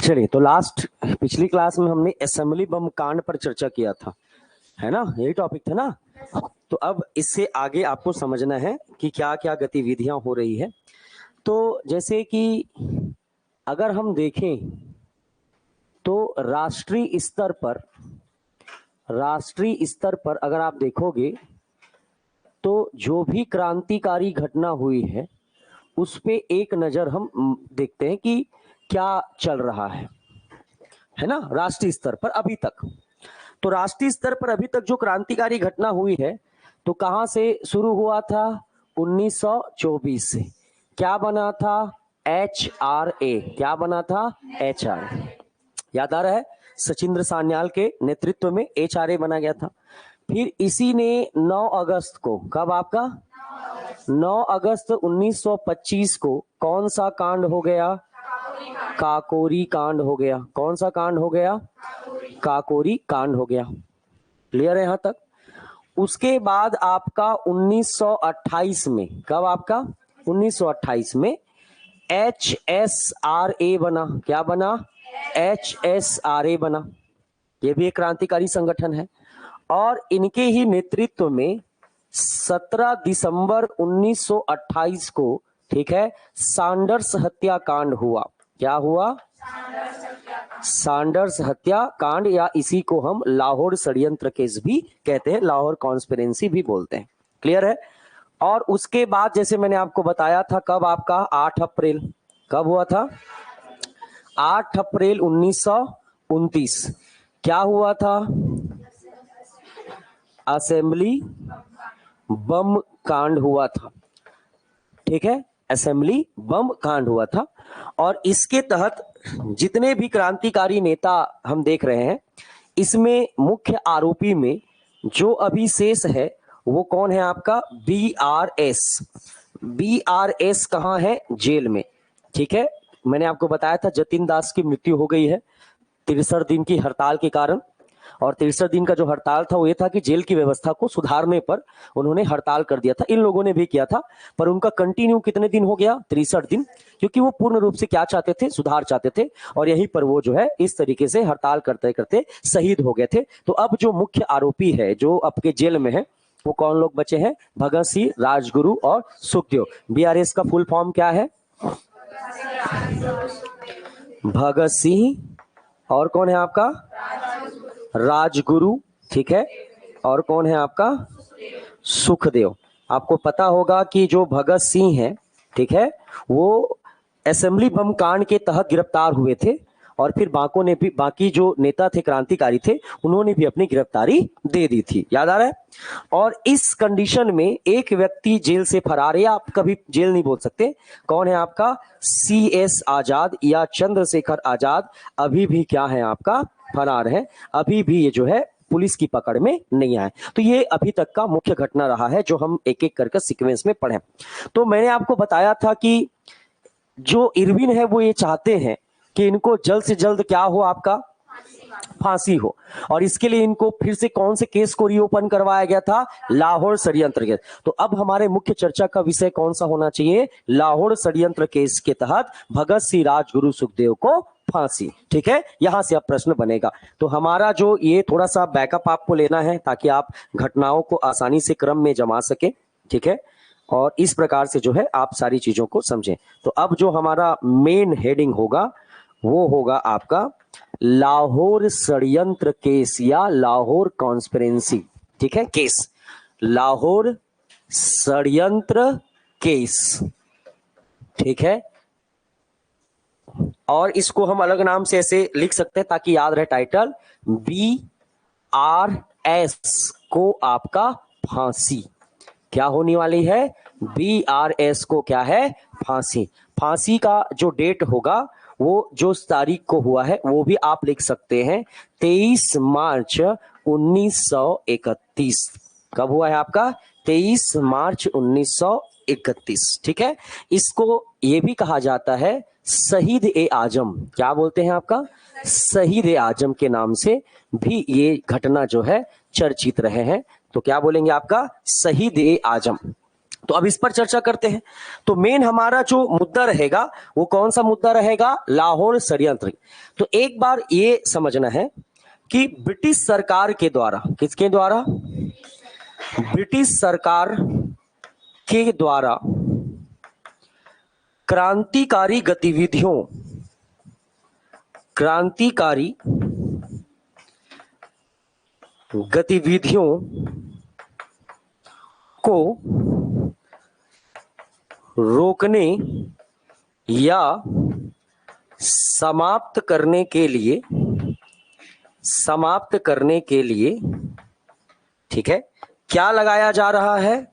चलिए, तो लास्ट पिछली क्लास में हमने असेंबली बम कांड पर चर्चा किया था, है ना? यही टॉपिक था ना। तो अब इससे आगे आपको समझना है कि क्या क्या गतिविधियां हो रही है। तो जैसे कि अगर हम देखें तो राष्ट्रीय स्तर पर अगर आप देखोगे तो जो भी क्रांतिकारी घटना हुई है उस पे एक नजर हम देखते हैं कि क्या चल रहा है ना, राष्ट्रीय स्तर पर अभी तक। तो राष्ट्रीय स्तर पर अभी तक जो क्रांतिकारी घटना हुई है तो कहां से शुरू हुआ था? 1924 से। क्या बना था? HRA। क्या बना था? HRA। याद आ रहा है? सचिंद्र सान्याल के नेतृत्व में HRA बना गया था। फिर इसी ने 9 अगस्त को, कब आपका 9 अगस्त 1925 को कौन सा कांड हो गया? काकोरी कांड हो गया। कौन सा कांड हो गया? काकोरी कांड हो गया। क्लियर है यहां तक? उसके बाद आपका 1928 में, कब आपका 1928 में HSRA बना। क्या बना? HSRA बना। ये भी एक क्रांतिकारी संगठन है और इनके ही नेतृत्व में 17 दिसंबर 1928 को, ठीक है, सैंडर्स हत्याकांड हुआ। क्या हुआ? सैंडर्स हत्याकांड, या इसी को हम लाहौर षड्यंत्र केस भी कहते हैं, लाहौर कॉन्स्पिरेंसी भी बोलते हैं। क्लियर है? और उसके बाद जैसे मैंने आपको बताया था, कब आपका 8 अप्रैल, कब हुआ था? 8 अप्रैल 1929 क्या हुआ था? असेंबली बम कांड हुआ था। ठीक है, असेंबली बम कांड हुआ था। और इसके तहत जितने भी क्रांतिकारी नेता हम देख रहे हैं, इसमें मुख्य आरोपी में जो अभी शेष है वो कौन है आपका? BRS। BRS कहां है? जेल में। ठीक है, मैंने आपको बताया था जतिन दास की मृत्यु हो गई है 63 दिन की हड़ताल के कारण। और 63 दिन का जो हड़ताल था वो ये था कि जेल की व्यवस्था को सुधारने पर उन्होंने हड़ताल कर दिया था। इन लोगों ने भी किया था, पर उनका कंटिन्यू कितने दिन हो गया? 63 दिन। क्योंकि वो पूर्ण रूप से क्या चाहते थे? सुधार चाहते थे। और यहीं पर वो जो है इस तरीके से हड़ताल करते करते शहीद हो गए थे। तो अब जो मुख्य आरोपी है जो आपके जेल में है वो कौन लोग बचे हैं? भगत सिंह, राजगुरु और सुखदेव। BRS का फुल फॉर्म क्या है? भगत सिंह, और कौन है आपका? राजगुरु। ठीक है, और कौन है आपका? सुखदेव। आपको पता होगा कि जो भगत सिंह है, ठीक है, वो असेंबली बम कांड के तहत गिरफ्तार हुए थे और फिर बाकी ने भी, बाकी जो नेता थे क्रांतिकारी थे, उन्होंने भी अपनी गिरफ्तारी दे दी थी। याद आ रहा है? और इस कंडीशन में एक व्यक्ति जेल से फरार है, आप कभी जेल नहीं बोल सकते। कौन है आपका? CS आजाद या चंद्रशेखर आजाद अभी भी क्या है आपका? फरार है। अभी भी ये जो है पुलिस की पकड़ में नहीं आए। तो ये अभी तक का मुख्य घटना रहा है जो हम एक एक करके सीक्वेंस में पढ़े। तो मैंने आपको बताया था कि जो इरविन है वो ये चाहते हैं कि इनको जल्द से जल्द क्या हो? आपका फांसी हो। और इसके लिए इनको फिर से कौन से केस को रीओपन करवाया गया था? लाहौर षड्यंत्र केस। तो अब हमारे मुख्य चर्चा का विषय कौन सा होना चाहिए? लाहौर षड्यंत्र केस के तहत भगत सिंह, राजगुरु, सुखदेव को फांसी। ठीक है, यहां से अब प्रश्न बनेगा। तो हमारा जो ये थोड़ा सा बैकअप आपको लेना है ताकि आप घटनाओं को आसानी से क्रम में जमा सके। ठीक है, और इस प्रकार से जो है आप सारी चीजों को समझें। तो अब जो हमारा मेन हेडिंग होगा वो होगा आपका लाहौर षड्यंत्र केस या लाहौर कॉन्स्पिरेंसी। ठीक है, केस, लाहौर षड्यंत्र केस। ठीक है, और इसको हम अलग नाम से ऐसे लिख सकते हैं ताकि याद रहे टाइटल। BRS को आपका फांसी। क्या होने वाली है? BRS को क्या है? फांसी। फांसी का जो डेट होगा वो जो तारीख को हुआ है वो भी आप लिख सकते हैं, 23 मार्च 1931। कब हुआ है आपका? 23 मार्च 1931। ठीक है, इसको ये भी कहा जाता है शहीद ए आजम। क्या बोलते हैं आपका? शहीद ए आजम के नाम से भी ये घटना जो है चर्चित रहे हैं। तो क्या बोलेंगे आपका? शहीद ए आजम। तो अब इस पर चर्चा करते हैं। तो मेन हमारा जो मुद्दा रहेगा वो कौन सा मुद्दा रहेगा? लाहौर षड्यंत्र। तो एक बार ये समझना है कि ब्रिटिश सरकार के द्वारा, किसके द्वारा? ब्रिटिश सरकार के द्वारा क्रांतिकारी गतिविधियों को रोकने या समाप्त करने के लिए ठीक है, क्या लगाया जा रहा है?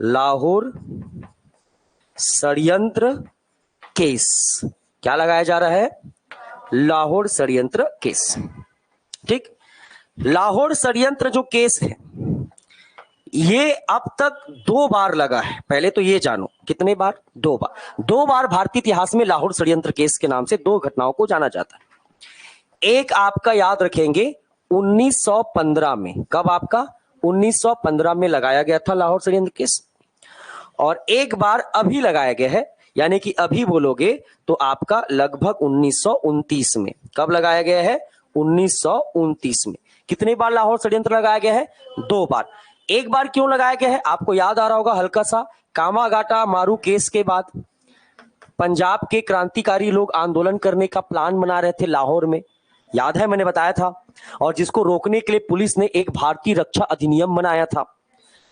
लाहौर षड्यंत्र केस। क्या लगाया जा रहा है? लाहौर षड्यंत्र केस। ठीक, लाहौर षड्यंत्र जो केस है ये अब तक 2 बार लगा है। पहले तो ये जानो, कितने बार? 2 बार। 2 बार भारतीय इतिहास में लाहौर षड्यंत्र केस के नाम से 2 घटनाओं को जाना जाता है। एक आपका याद रखेंगे 1915 में। कब आपका? 1915 में लगाया गया था लाहौर षड्यंत्र केस। और एक बार अभी लगाया गया है, यानी कि अभी बोलोगे तो आपका लगभग 1929 में। कब लगाया गया है? 1929 में। कितने बार लाहौर षड्यंत्र लगाया गया है? 2 बार। एक बार क्यों लगाया गया है? आपको याद आ रहा होगा हल्का सा, कामागाटा मारू केस के बाद पंजाब के क्रांतिकारी लोग आंदोलन करने का प्लान बना रहे थे लाहौर में, याद है मैंने बताया था। और जिसको रोकने के लिए पुलिस ने एक भारतीय रक्षा अधिनियम बनाया था,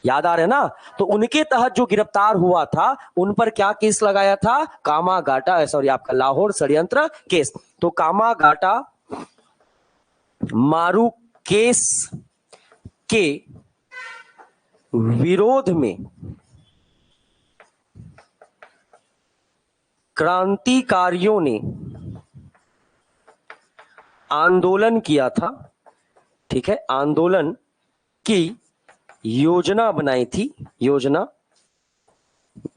याद आ रहा है ना? तो उनके तहत जो गिरफ्तार हुआ था उन पर क्या केस लगाया था? कामागाटा, सॉरी आपका लाहौर षड्यंत्र केस। तो कामागाटा मारू केस के विरोध में क्रांतिकारियों ने आंदोलन किया था। ठीक है, आंदोलन की योजना बनाई थी, योजना,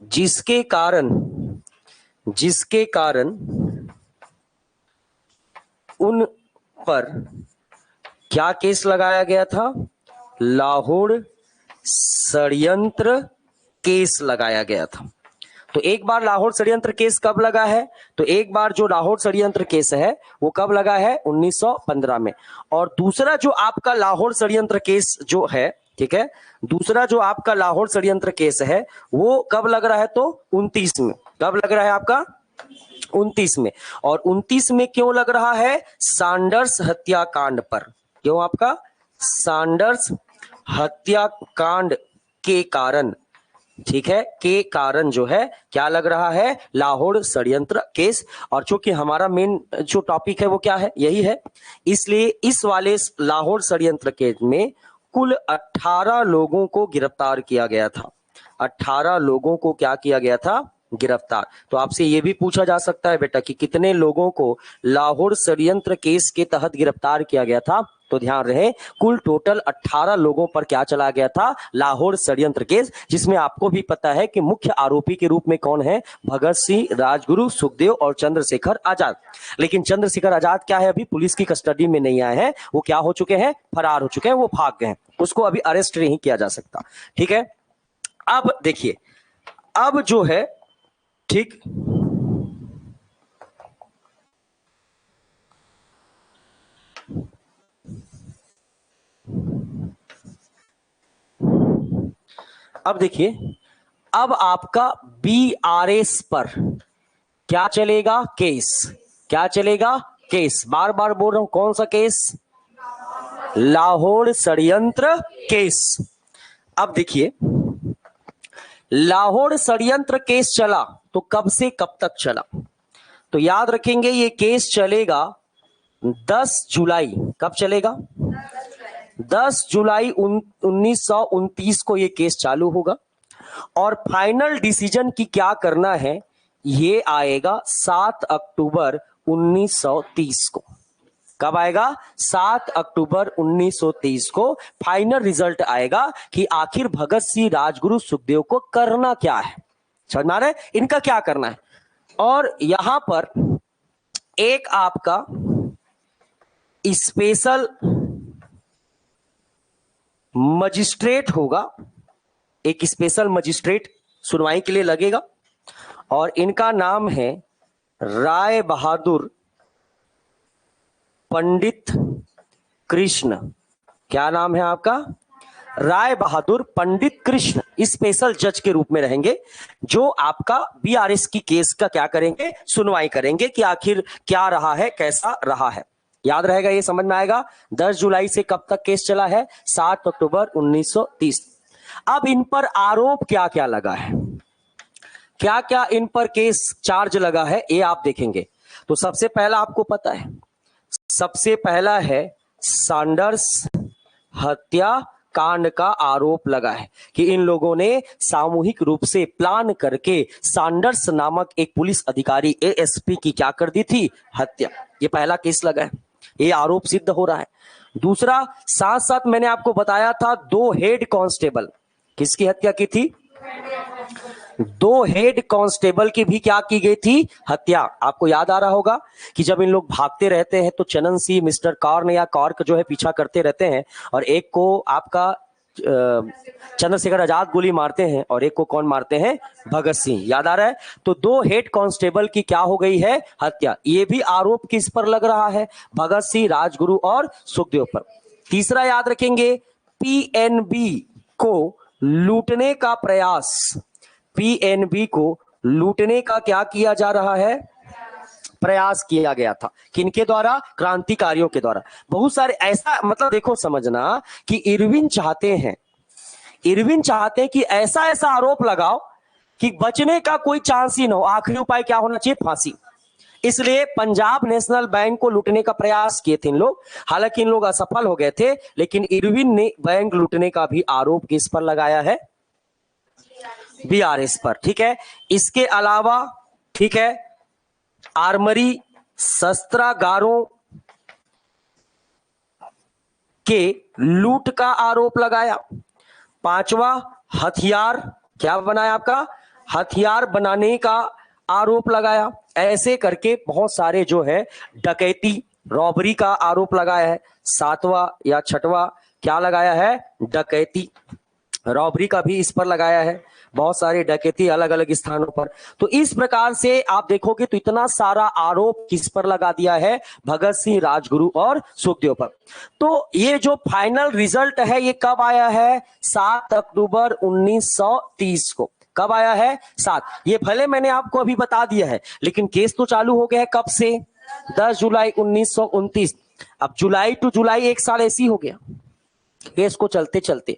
जिसके कारण उन पर क्या केस लगाया गया था? लाहौर षड्यंत्र केस लगाया गया था। तो एक बार लाहौर षड्यंत्र केस कब लगा है? तो एक बार जो लाहौर षड्यंत्र केस है वो कब लगा है? 1915 में। और दूसरा जो आपका लाहौर षड्यंत्र केस जो है, ठीक है, दूसरा जो आपका लाहौर षड्यंत्र केस है वो कब लग रहा है? तो 29 में। कब लग रहा है आपका? 29 में। और 29 में क्यों लग रहा है? सैंडर्स हत्याकांड पर। क्यों आपका? सैंडर्स हत्याकांड के कारण, ठीक है, के कारण जो है क्या लग रहा है? लाहौर षड्यंत्र केस। और चूंकि हमारा मेन जो टॉपिक है वो क्या है? यही है, इसलिए इस वाले लाहौर षड्यंत्र केस में कुल 18 लोगों को गिरफ्तार किया गया था। 18 लोगों को क्या किया गया था? गिरफ्तार। तो आपसे यह भी पूछा जा सकता है बेटा कि कितने लोगों को लाहौर षड्यंत्र केस के तहत गिरफ्तार किया गया था? तो ध्यान रहे, कुल टोटल 18 लोगों पर क्या चला गया था? लाहौर षड्यंत्र केस, जिसमें आपको भी पता है कि मुख्य आरोपी के रूप में कौन है? भगत सिंह, राजगुरु, सुखदेव और चंद्रशेखर आजाद। लेकिन चंद्रशेखर आजाद क्या है? अभी पुलिस की कस्टडी में नहीं आए हैं, वो क्या हो चुके हैं? फरार हो चुके हैं, वो भाग गए हैं, उसको अभी अरेस्ट नहीं किया जा सकता। ठीक है, अब देखिए, अब जो है, ठीक, अब देखिए, अब आपका बीआरएस पर क्या चलेगा? केस। क्या चलेगा? केस। बार बार बोल रहा हूं, कौन सा केस? लाहौर षड्यंत्र केस। अब देखिए, लाहौर षड्यंत्र केस चला तो कब से कब तक चला? तो याद रखेंगे ये केस चलेगा 10 जुलाई। कब चलेगा? 10 जुलाई 1929 को ये केस चालू होगा। और फाइनल डिसीजन की क्या करना है ये आएगा 7 अक्टूबर 1930 को। कब आएगा? 7 अक्टूबर 1930 को फाइनल रिजल्ट आएगा कि आखिर भगत सिंह, राजगुरु, सुखदेव को करना क्या है। समझ में आ रहा है इनका क्या करना है? और यहां पर एक आपका स्पेशल मजिस्ट्रेट होगा, एक स्पेशल मजिस्ट्रेट सुनवाई के लिए लगेगा और इनका नाम है राय बहादुर पंडित कृष्ण। क्या नाम है आपका? राय बहादुर पंडित कृष्ण स्पेशल जज के रूप में रहेंगे, जो आपका बीआरएस की केस का क्या करेंगे, सुनवाई करेंगे कि आखिर क्या रहा है, कैसा रहा है। याद रहेगा, ये समझ में आएगा। 10 जुलाई से कब तक केस चला है? 7 अक्टूबर 1930। अब इन पर आरोप क्या क्या लगा है, क्या क्या इन पर केस चार्ज लगा है, ये आप देखेंगे। तो सबसे पहला आपको पता है, सबसे पहला है सैंडर्स हत्या कांड का आरोप लगा है कि इन लोगों ने सामूहिक रूप से प्लान करके सैंडर्स नामक एक पुलिस अधिकारी एएसपी की क्या कर दी थी? हत्या। ये पहला केस लगा है, ये आरोप सिद्ध हो रहा है। दूसरा, साथ साथ मैंने आपको बताया था 2 हेड कांस्टेबल, किसकी हत्या की थी? 2 हेड कांस्टेबल की भी क्या की गई थी? हत्या। आपको याद आ रहा होगा कि जब इन लोग भागते रहते हैं तो चनन सिंह मिस्टर कॉर्न या कॉर्क जो है पीछा करते रहते हैं और एक को आपका चंद्रशेखर आजाद गोली मारते हैं और एक को कौन मारते हैं? भगत सिंह। याद आ रहा है? तो 2 हेड कांस्टेबल की क्या हो गई है? हत्या। ये भी आरोप किस पर लग रहा है? भगत सिंह, राजगुरु और सुखदेव पर। तीसरा याद रखेंगे, पीएनबी को लूटने का प्रयास, पीएनबी को लूटने का क्या किया जा रहा है? प्रयास किया गया था। किनके द्वारा? क्रांतिकारियों के द्वारा। बहुत सारे ऐसा, मतलब देखो समझना कि इरविन चाहते हैं कि ऐसा ऐसा आरोप लगाओ कि बचने का कोई चांस ही ना हो। आखिरी उपाय क्या होना चाहिए? फांसी। इसलिए पंजाब नेशनल बैंक को लूटने का प्रयास किए थे इन लोग, हालांकि इन लोग असफल हो गए थे, लेकिन इरविन ने बैंक लूटने का भी आरोप किस पर लगाया है? बीआरएस पर। ठीक है। इसके अलावा, ठीक है, आर्मरी शस्त्रागारों के लूट का आरोप लगाया। 5वां, हथियार, क्या बनाया आपका? हथियार बनाने का आरोप लगाया। ऐसे करके बहुत सारे जो है डकैती, रॉबरी का आरोप लगाया है। 7वां या 6वां क्या लगाया है? डकैती, रॉबरी का भी इस पर लगाया है। बहुत सारे डकैती अलग अलग स्थानों पर। तो इस प्रकार से आप देखोगे तो इतना सारा आरोप किस पर लगा दिया है? भगत सिंह, राजगुरु और सुखदेव पर। तो ये जो फाइनल रिजल्ट है ये कब आया है? 7 अक्टूबर 1930 को। कब आया है? 7। ये भले मैंने आपको अभी बता दिया है, लेकिन केस तो चालू हो गया है कब से? 10 जुलाई 1929। अब जुलाई टू जुलाई 1 साल ऐसी हो गया केस को चलते चलते।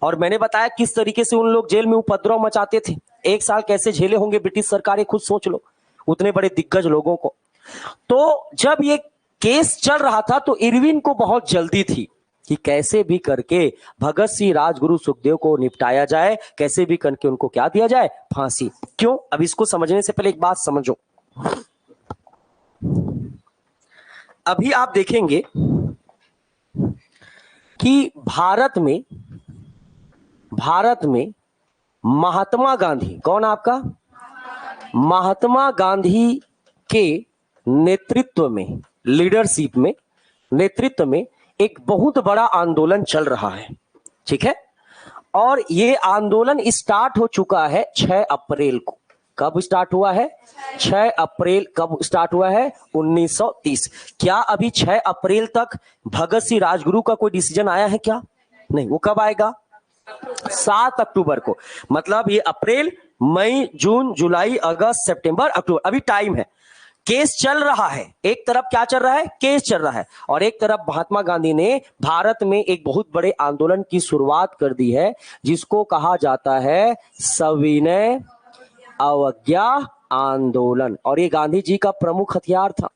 और मैंने बताया किस तरीके से उन लोग जेल में उपद्रव मचाते थे। 1 साल कैसे झेले होंगे ब्रिटिश सरकारें, खुद सोच लो, उतने बड़े दिग्गज लोगों को। तो जब ये केस चल रहा था तो इरविन को बहुत जल्दी थी कि कैसे भी करके भगत सिंह, राजगुरु, सुखदेव को निपटाया जाए, कैसे भी करके उनको क्या दिया जाए? फांसी। क्यों? अब इसको समझने से पहले एक बात समझो। अभी आप देखेंगे कि भारत में महात्मा गांधी, कौन आपका? महात्मा गांधी के नेतृत्व में, लीडरशिप में, नेतृत्व में एक बहुत बड़ा आंदोलन चल रहा है। ठीक है। और ये आंदोलन स्टार्ट हो चुका है 6 अप्रैल को। कब स्टार्ट हुआ है? 6 अप्रैल। कब स्टार्ट हुआ है? 1930। क्या अभी 6 अप्रैल तक भगत सिंह, राजगुरु का कोई डिसीजन आया है क्या? नहीं। वो कब आएगा? 7 अक्टूबर को। मतलब ये अप्रैल, मई, जून, जुलाई, अगस्त, सितंबर, अक्टूबर, अभी टाइम है। केस चल रहा है। एक तरफ क्या चल रहा है? केस चल रहा है, और एक तरफ महात्मा गांधी ने भारत में एक बहुत बड़े आंदोलन की शुरुआत कर दी है, जिसको कहा जाता है सविनय अवज्ञा आंदोलन। और ये गांधी जी का प्रमुख हथियार था।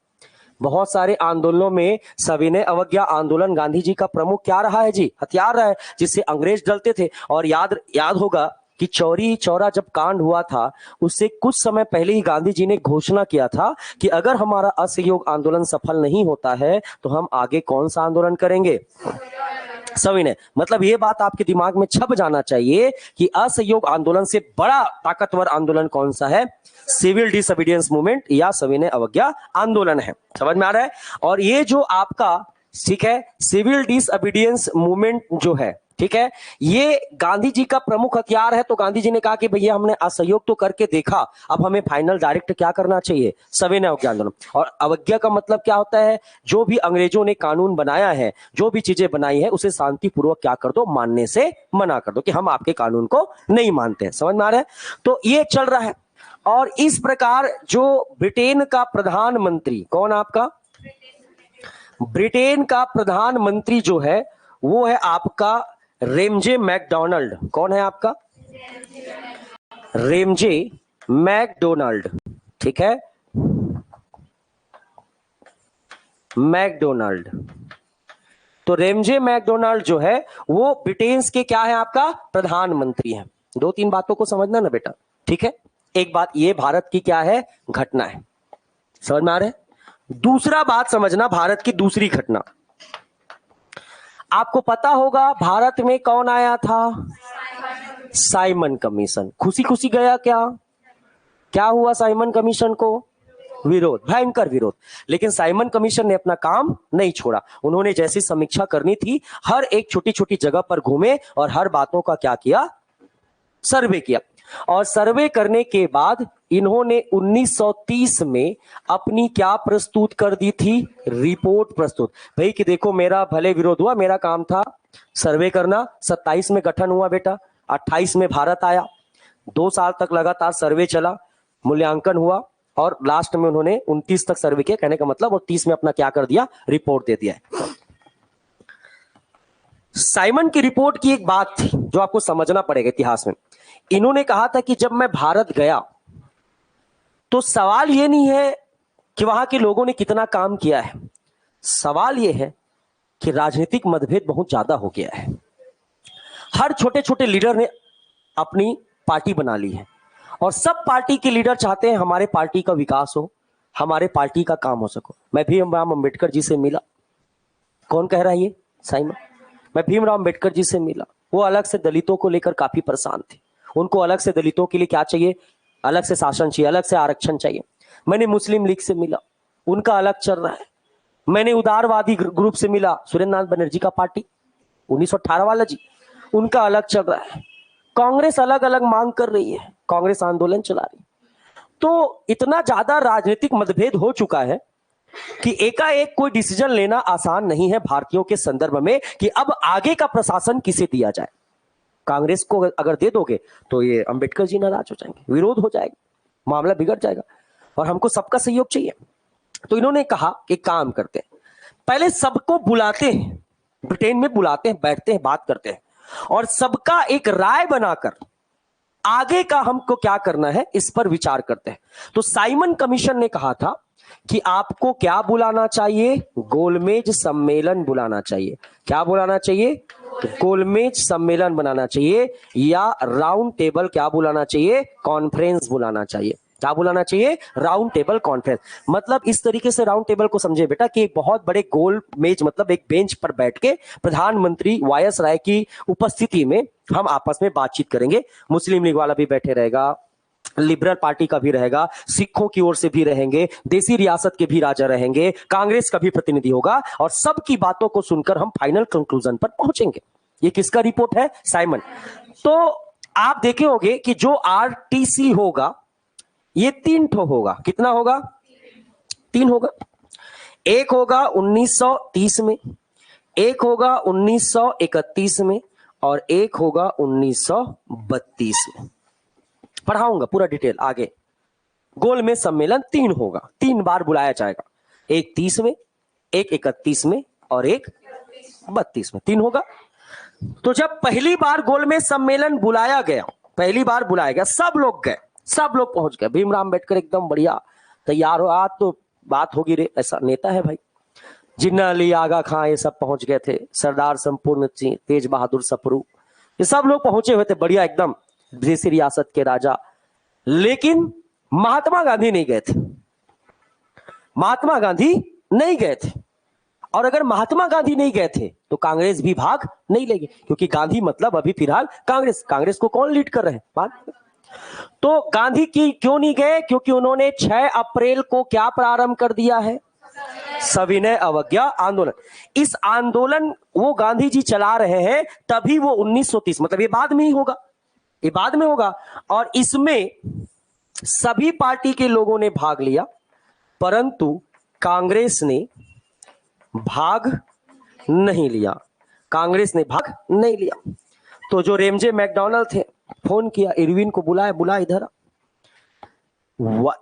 बहुत सारे आंदोलनों में सविनय अवज्ञा आंदोलन गांधी जी का प्रमुख क्या रहा है जी? हथियार रहा है, जिससे अंग्रेज डरते थे। और याद होगा कि चौरी चौरा जब कांड हुआ था, उससे कुछ समय पहले ही गांधी जी ने घोषणा किया था कि अगर हमारा असहयोग आंदोलन सफल नहीं होता है तो हम आगे कौन सा आंदोलन करेंगे? सविनय। मतलब ये बात आपके दिमाग में छप जाना चाहिए कि असहयोग आंदोलन से बड़ा ताकतवर आंदोलन कौन सा है? सिविल डिसोबीडियंस मूवमेंट या सविनय अवज्ञा आंदोलन है। समझ में आ रहा है? और ये जो आपका, ठीक है, सिविल डिसोबीडियंस मूवमेंट जो है, ठीक है, ये गांधी जी का प्रमुख हथियार है। तो गांधी जी ने कहा कि भैया हमने असहयोग तो करके देखा, अब हमें फाइनल डायरेक्ट क्या करना चाहिए, सविनय अवज्ञा आंदोलन। और अवज्ञा का मतलब क्या होता है, जो भी अंग्रेजों ने कानून बनाया है, जो भी चीजें बनाई है, उसे शांतिपूर्वक क्या कर दो, मानने से मना कर दो, कि हम आपके कानून को नहीं मानते हैं। समझ में आ रहा है? तो ये चल रहा है। और इस प्रकार जो ब्रिटेन का प्रधानमंत्री, कौन आपका, ब्रिटेन का प्रधानमंत्री जो है वो है आपका रेमजे मैकडोनाल्ड। कौन है आपका, रेमजे मैकडोनाल्ड। ठीक है, मैकडोनाल्ड। तो रेमजे मैकडोनाल्ड जो है वो ब्रिटेन के क्या है, आपका प्रधानमंत्री है। दो तीन बातों को समझना ना बेटा, ठीक है। एक बात ये भारत की क्या है, घटना है, समझ में आ रहा है। दूसरा बात समझना, भारत की दूसरी घटना, आपको पता होगा भारत में कौन आया था, साइमन कमीशन। खुशी खुशी गया क्या, क्या हुआ साइमन कमीशन को, विरोध, भयंकर विरोध। लेकिन साइमन कमीशन ने अपना काम नहीं छोड़ा। उन्होंने जैसी समीक्षा करनी थी, हर एक छोटी छोटी जगह पर घूमे और हर बातों का क्या किया, सर्वे किया। और सर्वे करने के बाद इन्होंने 1930 में अपनी क्या प्रस्तुत कर दी थी, रिपोर्ट प्रस्तुत। भाई कि देखो मेरा भले विरोध हुआ, मेरा काम था सर्वे करना। 27 में गठन हुआ बेटा, 28 में भारत आया, 2 साल तक लगातार सर्वे चला, मूल्यांकन हुआ और लास्ट में उन्होंने 29 तक सर्वे किया, कहने का मतलब, और 30 में अपना क्या कर दिया, रिपोर्ट दे दिया है। साइमन की रिपोर्ट की एक बात थी जो आपको समझना पड़ेगा इतिहास में। इन्होंने कहा था कि जब मैं भारत गया तो सवाल ये नहीं है कि वहां के लोगों ने कितना काम किया है, सवाल ये है कि राजनीतिक मतभेद बहुत ज्यादा हो गया है। हर छोटे छोटे लीडर ने अपनी पार्टी बना ली है और सब पार्टी के लीडर चाहते हैं हमारे पार्टी का विकास हो, हमारे पार्टी का काम हो सको। मैं भीमराव अंबेडकर जी से मिला, कौन कह रहा है ये, साइमन। मैं भीमराव अंबेडकर जी से मिला, वो अलग से दलितों को लेकर काफी परेशान थे। उनको अलग से दलितों के लिए क्या चाहिए, अलग से शासन चाहिए, अलग से आरक्षण चाहिए। मैंने मुस्लिम लीग से मिला, उनका अलग चल रहा है। मैंने उदारवादी ग्रुप से मिला, सुरेंद्र नाथ बनर्जी का पार्टी 1918 वाला जी, उनका अलग चल रहा है। कांग्रेस अलग अलग मांग कर रही है, कांग्रेस आंदोलन चला रही है। तो इतना ज्यादा राजनीतिक मतभेद हो चुका है कि एकाएक कोई डिसीजन लेना आसान नहीं है भारतीयों के संदर्भ में कि अब आगे का प्रशासन किसे दिया जाए। कांग्रेस को अगर दे दोगे तो ये अंबेडकर जी नाराज हो जाएंगे, विरोध हो जाएगा, मामला बिगड़ जाएगा और हमको सबका सहयोग चाहिए। तो इन्होंने कहा कि काम करते हैं, पहले सबको बुलाते हैं, ब्रिटेन में बुलाते हैं, बैठते हैं, बात करते हैं और सबका एक राय बनाकर आगे का हमको क्या करना है इस पर विचार करते हैं। तो साइमन कमीशन ने कहा था कि आपको क्या बुलाना चाहिए, गोलमेज सम्मेलन बुलाना चाहिए। क्या बुलाना चाहिए, गोलमेज सम्मेलन बनाना चाहिए, या राउंड टेबल क्या बुलाना चाहिए, कॉन्फ्रेंस बुलाना चाहिए। क्या बुलाना चाहिए, राउंड टेबल कॉन्फ्रेंस। मतलब इस तरीके से राउंड टेबल को समझे बेटा कि एक बहुत बड़े गोल मेज, मतलब एक बेंच पर बैठ के प्रधानमंत्री वायस राय की उपस्थिति में हम आपस में बातचीत करेंगे। मुस्लिम लीग वाला भी बैठे रहेगा, लिबरल पार्टी का भी रहेगा, सिखों की ओर से भी रहेंगे, देसी रियासत के भी राजा रहेंगे, कांग्रेस का भी प्रतिनिधि होगा और सबकी बातों को सुनकर हम फाइनल कंक्लूजन पर पहुंचेंगे। ये किसका रिपोर्ट है, साइमन। तो आप देखे होंगे कि जो आरटीसी होगा ये 3 ठो होगा। कितना होगा, 3 होगा। एक होगा 1930 में, एक होगा 1931 में और एक होगा 1932 में। पढ़ाऊंगा पूरा डिटेल आगे। गोल में सम्मेलन 3 होगा, 3 बार बुलाया जाएगा, एक 30 में, एक 31 में और एक 32 में, 3 होगा। तो जब पहली बार गोल में सम्मेलन बुलाया गया, पहली बार बुलाया गया, सब लोग गए, सब लोग पहुंच गए। भीमराव अंबेडकर एकदम बढ़िया तैयार हो, आज तो बात होगी रे, ऐसा नेता है भाई। जिन्ना अली, आगा खां, ये सब पहुंच गए थे, सरदार संपूर्ण सिंह, तेज बहादुर सप्रू, ये सब लोग पहुंचे हुए थे, बढ़िया एकदम देसी रियासत के राजा। लेकिन महात्मा गांधी नहीं गए थे, महात्मा गांधी नहीं गए थे। और अगर महात्मा गांधी नहीं गए थे तो कांग्रेस भी भाग नहीं लेगी, क्योंकि गांधी मतलब अभी फिलहाल कांग्रेस, कांग्रेस को कौन लीड कर रहे हैं। तो गांधी की क्यों नहीं गए, क्योंकि उन्होंने 6 अप्रैल को क्या प्रारंभ कर दिया है, सविनय अवज्ञा आंदोलन। इस आंदोलन वो गांधी जी चला रहे हैं, तभी वो 1930, मतलब ये बाद में ही होगा, ये बाद में होगा। और इसमें सभी पार्टी के लोगों ने भाग लिया, परंतु कांग्रेस ने भाग नहीं लिया, कांग्रेस ने भाग नहीं लिया। तो जो रेमजे मैकडॉनल्ड थे, फोन किया, इरविन को बुलाया, बुला इधर।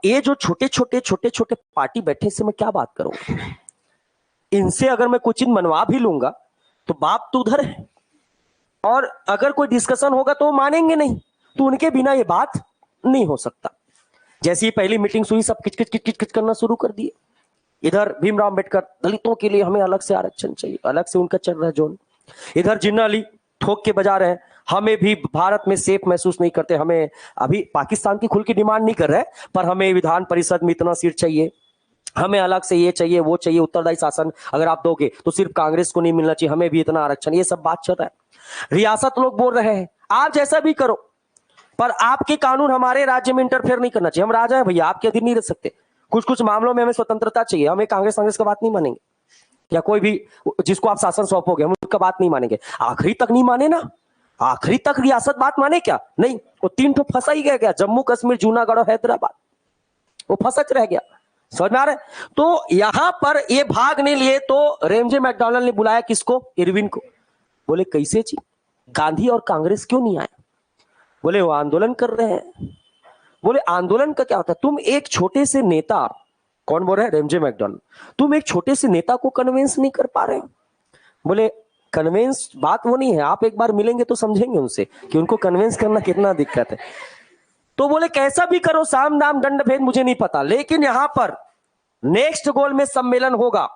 ये जो छोटे छोटे पार्टी बैठे, इससे मैं क्या बात करूंगा, इनसे अगर मैं कुछ मनवा भी लूंगा तो बाप तो उधर है, और अगर कोई डिस्कशन होगा तो मानेंगे नहीं, तो उनके बिना ये बात नहीं हो सकता। जैसी पहली मीटिंग हुई, सब किच किच किच किच करना शुरू कर दिए। इधर भीमराव अंबेडकर, दलितों के लिए हमें अलग से आरक्षण चाहिए, अलग से उनका चल रहा है जोन। इधर जिन्ना अली ठोक के बजा रहे हैं, हमें भी भारत में सेफ महसूस नहीं करते, हमें अभी पाकिस्तान की खुल की डिमांड नहीं कर रहे, पर हमें विधान परिषद में इतना सीट चाहिए, हमें अलग से ये चाहिए वो चाहिए, उत्तरदायी शासन अगर आप दोगे तो सिर्फ कांग्रेस को नहीं मिलना चाहिए, हमें भी इतना आरक्षण, ये सब बात चल रहा है। रियासत लोग बोल रहे हैं आप जैसा भी करो, पर आपके कानून हमारे राज्य में इंटरफेयर नहीं करना चाहिए, हम राजा है भैया, आपके अधीन नहीं रह सकते। कुछ कुछ मामलों में हमें स्वतंत्रता चाहिए, हमें कांग्रेस का बात नहीं मानेंगे, या कोई भी जिसको आप शासन सौंपोगे हम उसका बात नहीं मानेंगे। आखिरी तक नहीं माने ना, आखिरी तक रियासत बात माने क्या? नहीं, वो 3 ठो फंसा ही गया, जम्मू कश्मीर, जूनागढ़ और हैदराबाद, वो फंसच रह गया। समझ में आ रहा है? तो यहां पर ये भाग नहीं लिए, तो रेमजे मैकडॉनल्ड ने बुलाया किसको? इरविन को। बोले कैसे जी, गांधी और कांग्रेस क्यों नहीं आए? बोले वो आंदोलन कर रहे हैं। बोले आंदोलन का क्या होता है? तुम एक छोटे से नेता, कौन बोल रहा है? रेमजे मैकडॉनल्ड, तुम एक छोटे से नेता को कन्विंस नहीं कर पा रहे हो। बोले कन्विंस बात वो नहीं है, आप एक बार मिलेंगे तो समझेंगे उनसे कि उनको कन्विंस करना कितना दिक्कत है। तो बोले कैसा भी करो, साम दाम दंड भेद मुझे नहीं पता, लेकिन यहां पर नेक्स्ट गोल में सम्मेलन होगा,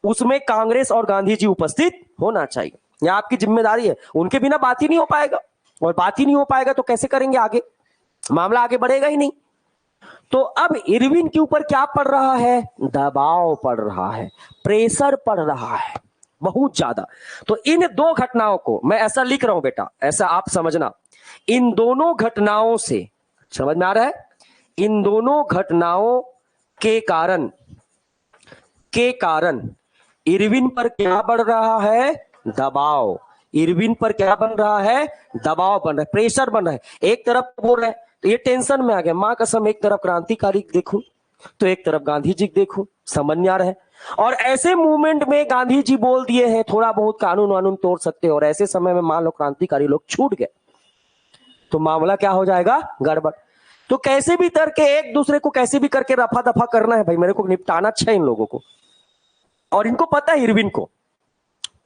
उसमें कांग्रेस और गांधी जी उपस्थित होना चाहिए, यह आपकी जिम्मेदारी है। उनके बिना बात ही नहीं हो पाएगा, और बात ही नहीं हो पाएगा तो कैसे करेंगे आगे, मामला आगे बढ़ेगा ही नहीं। तो अब इरविन के ऊपर क्या पड़ रहा है? दबाव पड़ रहा है, प्रेशर पड़ रहा है बहुत ज्यादा। तो इन दो घटनाओं को मैं ऐसा लिख रहा हूं बेटा, ऐसा आप समझना, इन दोनों घटनाओं से, समझ में आ रहा है, इन दोनों घटनाओं के कारण इरविन पर क्या बढ़ रहा है? दबाव। इरविन पर क्या बन रहा है? दबाव बन रहा है, प्रेशर बन रहा है। एक तरफ बोल रहे हैं तो ये टेंशन में आ गया, मां कसम, एक तरफ क्रांतिकारी देखूं तो एक तरफ गांधी जी देखूं, समझ नहीं आ रहा है। और ऐसे मूवमेंट में गांधी जी बोल दिए हैं थोड़ा बहुत कानून वानून तोड़ सकते हो, और ऐसे समय में मान लो क्रांतिकारी लोग छूट गए तो मामला क्या हो जाएगा? गड़बड़। तो कैसे भी करके एक दूसरे को कैसे भी करके रफा दफा करना है भाई, मेरे को निपटाना चाहिए इन लोगों को। और इनको पता है इरविन को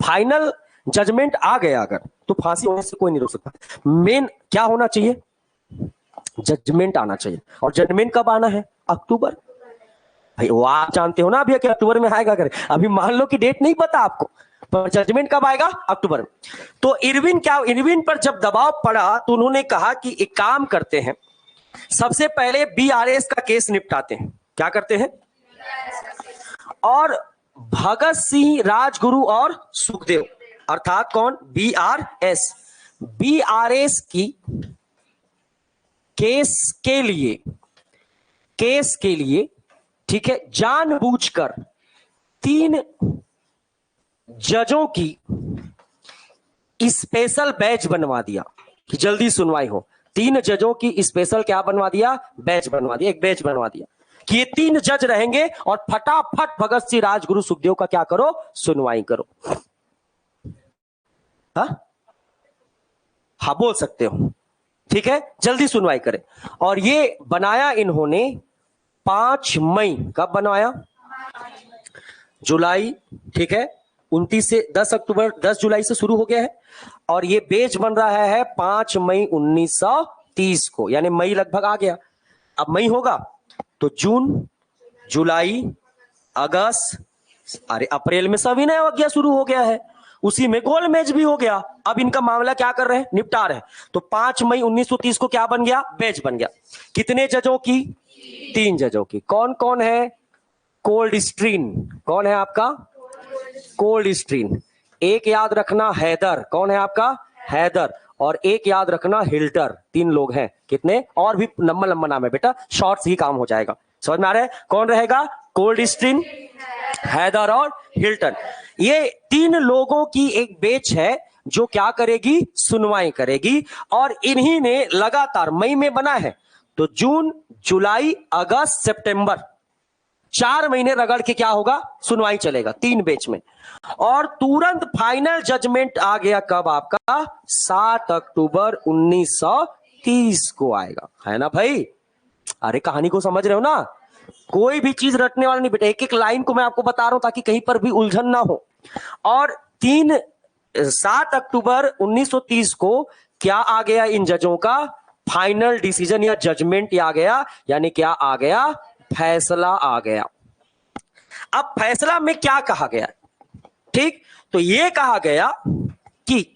फाइनल जजमेंट आ गया अगर, तो फांसी होने से कोई नहीं रोक सकता। मेन क्या होना चाहिए? जजमेंट आना चाहिए। और जजमेंट कब आना है? अक्टूबर। भाई वो आप जानते हो ना अभी कि अक्टूबर में आएगा, अगर अभी मान लो कि डेट नहीं पता आपको, पर जजमेंट कब आएगा? अक्टूबर में। तो इरविन पर जब दबाव पड़ा तो उन्होंने कहा कि एक काम करते हैं, सबसे पहले बीआरएस का केस निपटाते हैं। क्या करते हैं? और भगत सिंह, राजगुरु और सुखदेव, अर्थात कौन? बीआरएस। बीआरएस की केस के लिए ठीक है, जानबूझकर 3 जजों की स्पेशल बैच बनवा दिया कि जल्दी सुनवाई हो। 3 जजों की स्पेशल क्या बनवा दिया? बैच बनवा दिया, एक बैच बनवा दिया कि ये 3 जज रहेंगे और फटाफट भगत सिंह, राजगुरु, सुखदेव का क्या करो? सुनवाई करो। हाँ बोल सकते हो, ठीक है, जल्दी सुनवाई करें। और ये बनाया इन्होंने 5 मई, कब बनवाया? जुलाई, ठीक है, 29 से 10 अक्टूबर, 10 जुलाई से शुरू हो गया है, और ये बेच बन रहा है 5 मई 1930 को, यानी मई लगभग आ गया। अब मई होगा तो जून, जुलाई, अगस्त, अरे अप्रैल में सविनय अवज्ञा शुरू हो गया है, उसी में गोल मैच भी हो गया। अब इनका मामला क्या कर रहे हैं? निपटा रहे हैं। तो 5 मई 1930 को क्या बन गया? बेंच बन गया। कितने जजों की? 3 जजों की। कौन कौन है? कोल्ड स्ट्रीन, कौन है आपका? कोल्ड स्ट्रीन। एक याद रखना हैदर, कौन है आपका? हैदर। और एक याद रखना हिल्टर। 3 लोग हैं। कितने? और भी लंबा लंबा नाम है बेटा, शॉर्ट्स ही काम हो जाएगा। समझ में आ रहा है? कौन रहेगा? कोल्ड स्ट्रीन, हैदर और हिल्टन, ये 3 लोगों की एक बेंच है जो क्या करेगी, सुनवाई करेगी। और इन्हीं ने लगातार मई में बना है तो जून, जुलाई, अगस्त, सितंबर 4 महीने रगड़ के क्या होगा, सुनवाई चलेगा 3 बेंच में। और तुरंत फाइनल जजमेंट आ गया कब आपका, 7 अक्टूबर 1930 को आएगा, है ना भाई। अरे कहानी को समझ रहे हो ना, कोई भी चीज रटने वाला नहीं बेटा, एक एक लाइन को मैं आपको बता रहा हूं ताकि कहीं पर भी उलझन ना हो। और 7 अक्टूबर 1930 को क्या आ गया, इन जजों का फाइनल डिसीजन या जजमेंट आ गया, यानी क्या आ गया, फैसला आ गया। अब फैसला में क्या कहा गया, ठीक, तो ये कहा गया कि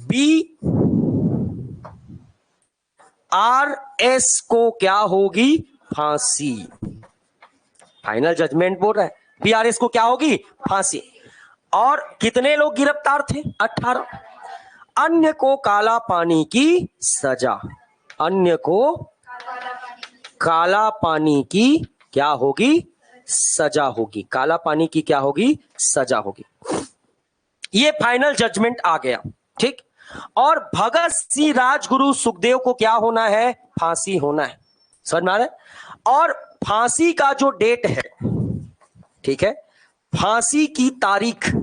BRS को क्या होगी, फांसी। फाइनल जजमेंट बोल रहा है BRS को क्या होगी, फांसी। और कितने लोग गिरफ्तार थे, 18। अन्य को काला पानी की सजा, अन्य को काला पानी की क्या होगी, सजा होगी, काला पानी की क्या होगी, सजा होगी। ये फाइनल जजमेंट आ गया, ठीक। और भगत सिंह, राजगुरु, सुखदेव को क्या होना है, फांसी होना है, समझ में आ रहा है। और फांसी का जो डेट है, ठीक है, फांसी की तारीख,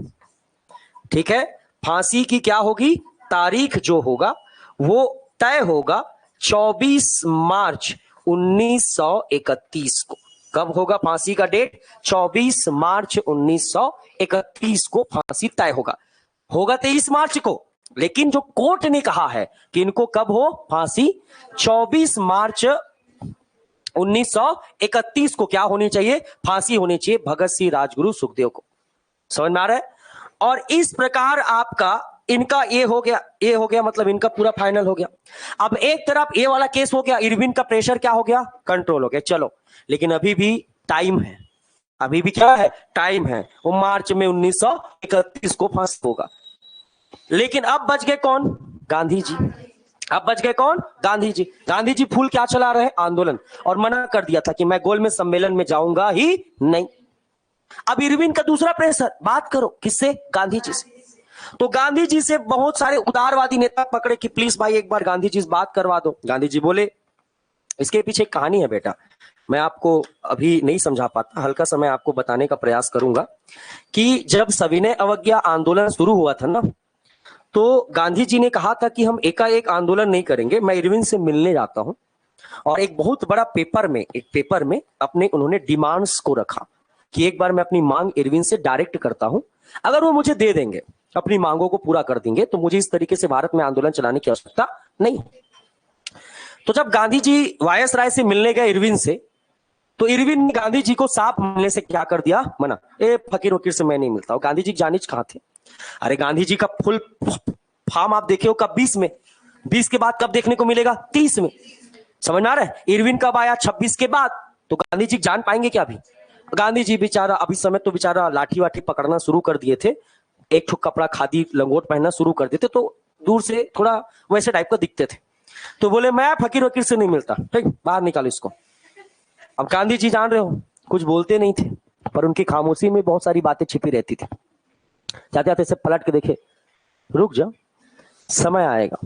ठीक है, फांसी की क्या होगी, तारीख जो होगा वो तय होगा 24 मार्च 1931 को। कब होगा फांसी का डेट, 24 मार्च 1931 को फांसी तय होगा। 23 मार्च को, लेकिन जो कोर्ट ने कहा है कि इनको कब हो फांसी, 24 मार्च 1931 को क्या होनी चाहिए, फांसी होनी चाहिए भगत सिंह, राजगुरु, सुखदेव को। समझ में आ रहा है। और इस प्रकार आपका इनका ये हो गया, ये हो गया, मतलब इनका पूरा फाइनल हो गया। अब एक तरफ ये वाला केस हो गया, इरविन का प्रेशर क्या हो गया, कंट्रोल हो गया, चलो। लेकिन अभी भी टाइम है, अभी भी क्या है, टाइम है। वो मार्च में 1931 को फांसी होगा। लेकिन अब बच गए कौन, गांधी जी। अब बच गए कौन, गांधी जी। गांधी जी फुल क्या चला रहे हैं, आंदोलन, और मना कर दिया था कि मैं गोलमेज सम्मेलन में जाऊंगा ही नहीं। अब इरविन का दूसरा प्रेशर, बात करो किससे, गांधी जी से। तो गांधी जी से बहुत सारे उदारवादी नेता पकड़े कि प्लीज भाई एक बार गांधी जी से बात करवा दो। गांधी जी बोले, इसके पीछे एक कहानी है बेटा, मैं आपको अभी नहीं समझा पाता, हल्का सा मैं आपको बताने का प्रयास करूंगा कि जब सविनय अवज्ञा आंदोलन शुरू हुआ था ना, तो गांधी जी ने कहा था कि हम एकाएक आंदोलन नहीं करेंगे, मैं इरविन से मिलने जाता हूं। और एक बहुत बड़ा पेपर में, एक पेपर में अपने उन्होंने डिमांड्स को रखा कि एक बार मैं अपनी मांग इरविन से डायरेक्ट करता हूं, अगर वो मुझे दे देंगे, अपनी मांगों को पूरा कर देंगे, तो मुझे इस तरीके से भारत में आंदोलन चलाने की आवश्यकता नहीं। तो जब गांधी जी वायस राय से मिलने गए इरविन से, तो इरविन ने गांधी जी को साफ मिलने से क्या कर दिया, मना, ए फकीर वकीर से मैं नहीं मिलता हूं। गांधी जी जानिज कहां थे, अरे गांधी जी का फुल फॉर्म आप देखे हो कब, 20 में, 20 के बाद कब देखने को मिलेगा, 30 में। समझ में आ रहा है, इरविन कब आया, 26 के बाद। तो गांधी जी जान पाएंगे क्या अभी, गांधी जी बेचारा अभी समय तो बेचारा लाठी वाठी पकड़ना शुरू कर दिए थे, एक ठो कपड़ा खादी लंगोट पहनना शुरू कर दिए थे, तो दूर से थोड़ा वैसे टाइप का दिखते थे। तो बोले मैं फकीर वकीर से नहीं मिलता, ठीक, बाहर निकालो इसको। अब गांधी जी जान रहे हो कुछ बोलते नहीं थे, पर उनकी खामोशी में बहुत सारी बातें छिपी रहती थी। जाते जाते से पलट के देखे, रुक जा, समय आएगा।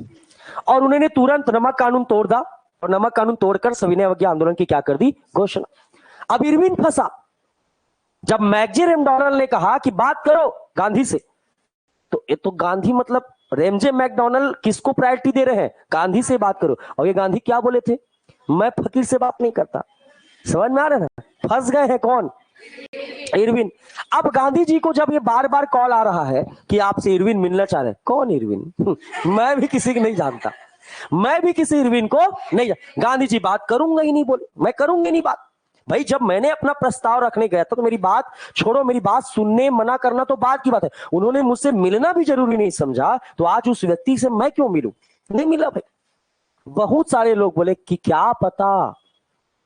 और उन्होंने तुरंत नमक कानून तोड़ दा, और नमक कानून तोड़कर सविनय अवज्ञा आंदोलन की क्या कर दी, घोषणा। अब इरविन फंसा, जब मैगजी रेमडोनल्ड ने कहा कि बात करो गांधी से, तो ये तो गांधी मतलब रेमजे मैकडोनल्ड किसको प्रायोरिटी दे रहे हैं, गांधी से बात करो। और ये गांधी क्या बोले थे, मैं फकीर से बात नहीं करता। समझ में आ रहा है ना, फंस गए हैं कौन, इरविन। अब गांधी जी को जब ये बार बार कॉल आ रहा है कि आपसे इरविन मिलना चाह रहे हैं, कौन इरविन, मैं भी किसी को नहीं जानता, मैं भी किसी इरविन को नहीं। गांधी जी बात करूंगा ही नहीं, बोले मैं करूंगी नहीं बात। भाई जब मैंने अपना प्रस्ताव रखने गया था तो मेरी बात छोड़ो, मेरी बात सुनने मना करना तो बात की बात है, उन्होंने मुझसे मिलना भी जरूरी नहीं समझा, तो आज उस व्यक्ति से मैं क्यों मिलूं, नहीं मिला भाई। बहुत सारे लोग बोले कि क्या पता,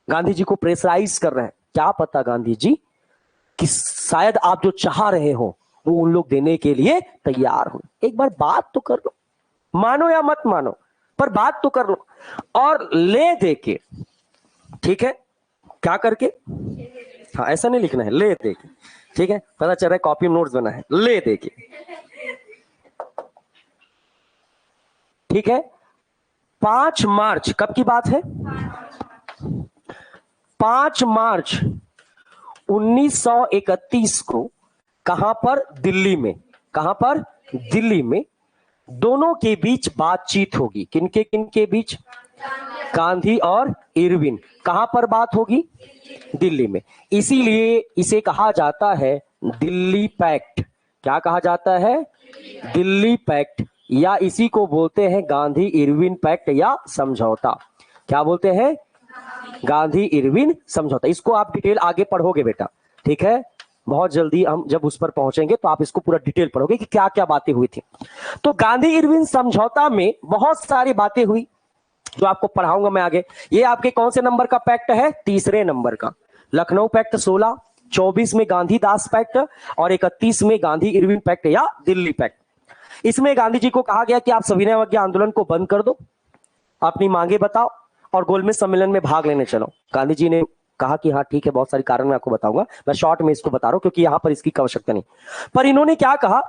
गांधी जी को प्रेशराइज कर रहे हैं, क्या पता गांधी जी कि शायद आप जो चाह रहे हो वो उन लोग देने के लिए तैयार हो। एक बार बात तो कर लो, मानो या मत मानो, पर बात तो कर लो। और ले दे के, ठीक है, क्या करके, हाँ ऐसा नहीं लिखना है, ले दे के, ठीक है, पता चल रहा है कॉपी नोट्स बना है, ले दे के, ठीक है। 5 मार्च कब की बात है? 5 मार्च 1931 को कहां पर? दिल्ली में। कहां पर? दिल्ली में दोनों के बीच बातचीत होगी। किनके बीच? गांधी और इरविन। कहां पर बात होगी? दिल्ली में। इसीलिए इसे कहा जाता है दिल्ली पैक्ट। क्या कहा जाता है? दिल्ली पैक्ट, या इसी को बोलते हैं गांधी इरविन पैक्ट या समझौता। क्या बोलते हैं? गांधी इरविन समझौता। इसको आप डिटेल आगे पढ़ोगे बेटा, ठीक है। बहुत जल्दी हम जब उस पर पहुंचेंगे तो आप इसको पूरा डिटेल पढ़ोगे कि क्या क्या बातें हुई थी। तो गांधी इरविन समझौता में बहुत सारी बातें हुई जो आपको पढ़ाऊंगा मैं आगे। ये आपके कौन से नंबर का पैक्ट है? तीसरे नंबर का। लखनऊ पैक्ट 16, 24 में गांधीदास पैक्ट और 31 में गांधी इरविन पैक्ट या दिल्ली पैक्ट। इसमें गांधी जी को कहा गया कि आप सविनय अवज्ञा आंदोलन को बंद कर दो, अपनी मांगे बताओ और गोलमेज सम्मेलन में भाग लेने चलो। गांधी जी ने कहा कि हाँ ठीक है, बहुत सारे कारण मैं आपको बताऊंगा, मैं शॉर्ट में इसको बता रहा हूं क्योंकि यहां पर इसकी आवश्यकता नहीं। पर इन्होंने क्या कहा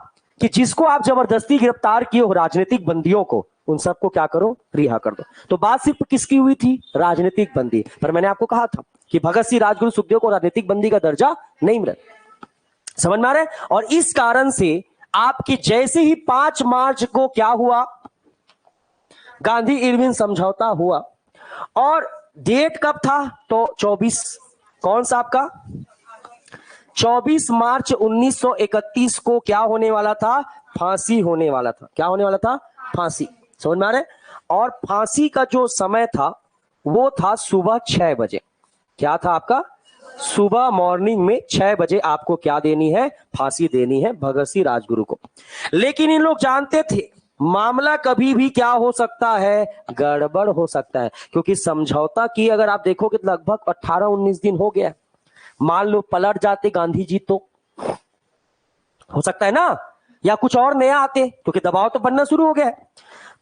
कि जिसको आप जबरदस्ती गिरफ्तार किए हो राजनीतिक बंदियों को, उन सबको क्या करो? रिहा कर दो। तो बात सिर्फ किसकी हुई थी? राजनीतिक बंदी। पर मैंने आपको कहा था कि भगत सिंह, राजगुरु, सुखदेव को राजनीतिक बंदी का दर्जा नहीं मिला। समझ में आ रहा है? और इस कारण से आपके जैसे ही 5 मार्च को क्या हुआ? गांधी इरविन समझौता हुआ। और डेट कब था? तो 24। कौन सा आपका? 24 मार्च 1931 को क्या होने वाला था? फांसी होने वाला था। क्या होने वाला था? फांसी। समझ में आ रहा है? और फांसी का जो समय था वो था सुबह 6 बजे। क्या था आपका? सुबह मॉर्निंग में 6 बजे आपको क्या देनी है? फांसी देनी है भगत सिंह राजगुरु को। लेकिन इन लोग जानते थे मामला कभी भी क्या हो सकता है? गड़बड़ हो सकता है, क्योंकि समझौता की अगर आप देखोगे तो लगभग 18-19 दिन हो गया। मान लो पलट जाते गांधी जी तो हो सकता है ना, या कुछ और नया आते, क्योंकि दबाव तो बनना शुरू हो गया है।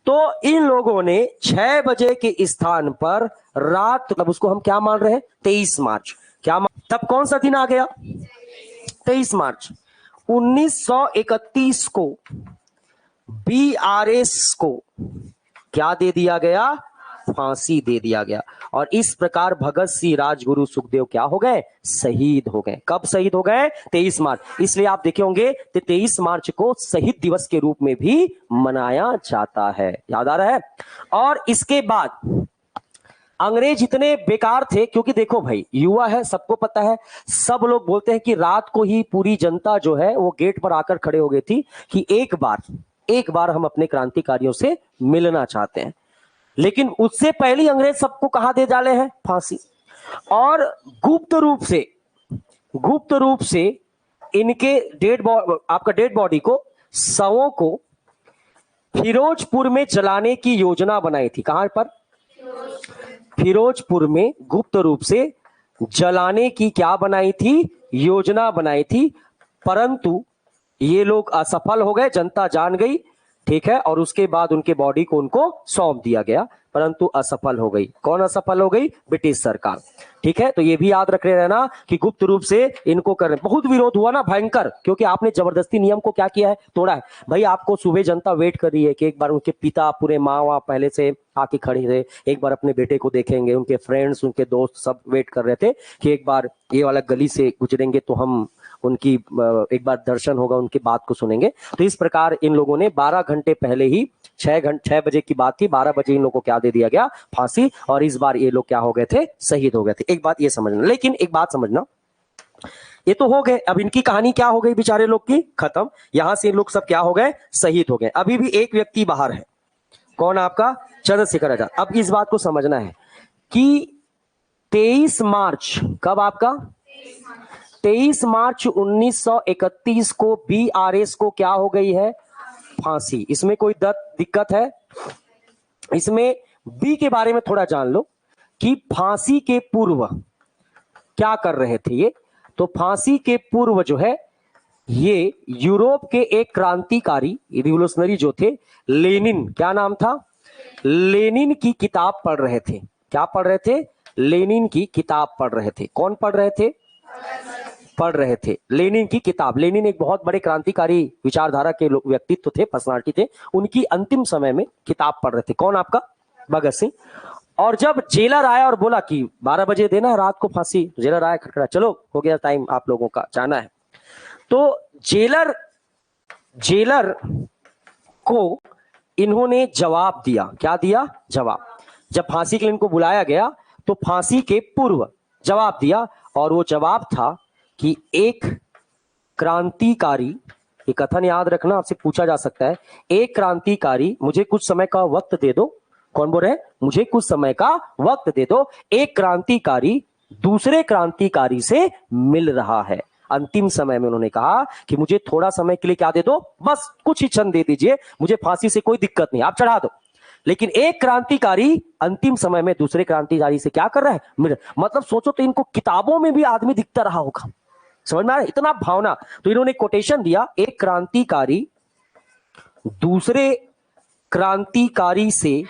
तो इन लोगों ने 6 बजे के स्थान पर रात, मतलब उसको हम क्या मान रहे हैं? 23 मार्च। क्या तब कौन सा दिन आ गया? 23 मार्च 1931 को बीआरएस को क्या दे दिया गया? फांसी दे दिया गया। और इस प्रकार भगत सिंह, राजगुरु, सुखदेव क्या हो गए? शहीद हो गए। कब शहीद हो गए? 23 मार्च। इसलिए आप देखे होंगे कि 23 मार्च को शहीद दिवस के रूप में भी मनाया जाता है। याद आ रहा है? और इसके बाद अंग्रेज इतने बेकार थे, क्योंकि देखो भाई युवा है, सबको पता है, सब लोग बोलते हैं कि रात को ही पूरी जनता जो है वो गेट पर आकर खड़े हो गई थी कि एक बार हम अपने क्रांतिकारियों से मिलना चाहते हैं। लेकिन उससे पहले अंग्रेज सबको कहां दे डाले हैं? फांसी। और गुप्त रूप से इनके आपका डेड बॉडी को, शवों को फिरोजपुर में जलाने की योजना बनाई थी। कहां पर? फिरोजपुर में गुप्त रूप से जलाने की क्या बनाई थी? योजना बनाई थी। परंतु ये लोग असफल हो गए, जनता जान गई, ठीक है। और उसके बाद उनके बॉडी को उनको सौंप दिया गया, परंतु असफल हो गई। कौन असफल हो गई? ब्रिटिश सरकार, ठीक है। तो ये भी याद रख रहना कि गुप्त रूप से इनको कर, बहुत विरोध हुआ ना भयंकर, क्योंकि आपने जबरदस्ती नियम को क्या किया है? तोड़ा है। भाई आपको सुबह जनता वेट कर रही है कि एक बार उनके पिता, पूरे माँ वहां पहले से आके खड़े थे, एक बार अपने बेटे को देखेंगे। उनके फ्रेंड्स, उनके दोस्त सब वेट कर रहे थे कि एक बार ये वाला गली से गुजरेंगे तो हम उनकी एक बार दर्शन होगा, उनकी बात को सुनेंगे। तो इस प्रकार इन लोगों ने 12 घंटे पहले ही, 6 बजे की बात थी, 12 बजे इन लोगों को क्या दे दिया गया? फांसी। और इस बार ये लोग क्या हो गए थे? शहीद हो गए थे। एक बात ये समझना, लेकिन एक बात समझना, ये तो हो गए, अब इनकी कहानी क्या हो गई बेचारे लोग की? खत्म। यहां से लोग सब क्या हो गए? शहीद हो गए। अभी भी एक व्यक्ति बाहर है। कौन? आपका चंद्रशेखर आजाद। अब इस बात को समझना है कि 23 मार्च, कब आपका? 23 मार्च 1931 को बीआरएस को क्या हो गई है? फांसी। इसमें कोई दिक्कत है? इसमें बी के बारे में थोड़ा जान लो कि फांसी के पूर्व क्या कर रहे थे ये। तो फांसी के पूर्व जो है, ये यूरोप के एक क्रांतिकारी, रिवोल्यूशनरी जो थे, लेनिन, क्या नाम था? लेनिन की किताब पढ़ रहे थे। क्या पढ़ रहे थे? लेनिन की किताब पढ़ रहे थे। कौन पढ़ रहे थे? पढ़ रहे थे लेनिन की किताब। लेनिन एक बहुत बड़े क्रांतिकारी विचारधारा के व्यक्तित्व थे, पर्सनालिटी थे। उनकी अंतिम समय में किताब पढ़ रहे थे। कौन? आपका भगत सिंह। और जब जेलर आया और बोला कि 12 बजे देना है रात को फांसी, तो जेलर आया, खटखटा, चलो हो गया टाइम, आप लोगों का जाना है। तो जेलर को इन्होंने जवाब दिया। क्या दिया? जवाब। जब फांसी के लिए इनको बुलाया गया तो फांसी के पूर्व जवाब दिया, और वो जवाब था कि एक क्रांतिकारी, ये कथन याद रखना, आपसे पूछा जा सकता है, एक क्रांतिकारी मुझे कुछ समय का वक्त दे दो। कौन बोल रहे हैं? मुझे कुछ समय का वक्त दे दो। एक क्रांतिकारी दूसरे क्रांतिकारी से मिल रहा है। अंतिम समय में उन्होंने कहा कि मुझे थोड़ा समय के लिए क्या दे दो, बस कुछ ही क्षण दे दीजिए, मुझे फांसी से कोई दिक्कत नहीं, आप चढ़ा दो। लेकिन एक क्रांतिकारी अंतिम समय में दूसरे क्रांतिकारी से क्या कर रहा है? मतलब सोचो तो इनको किताबों में भी आदमी दिखता रहा होगा। समझ में आ रहा है? इतना भावना। तो इन्होंने कोटेशन दिया, एक क्रांतिकारी दूसरे क्रांतिकारी से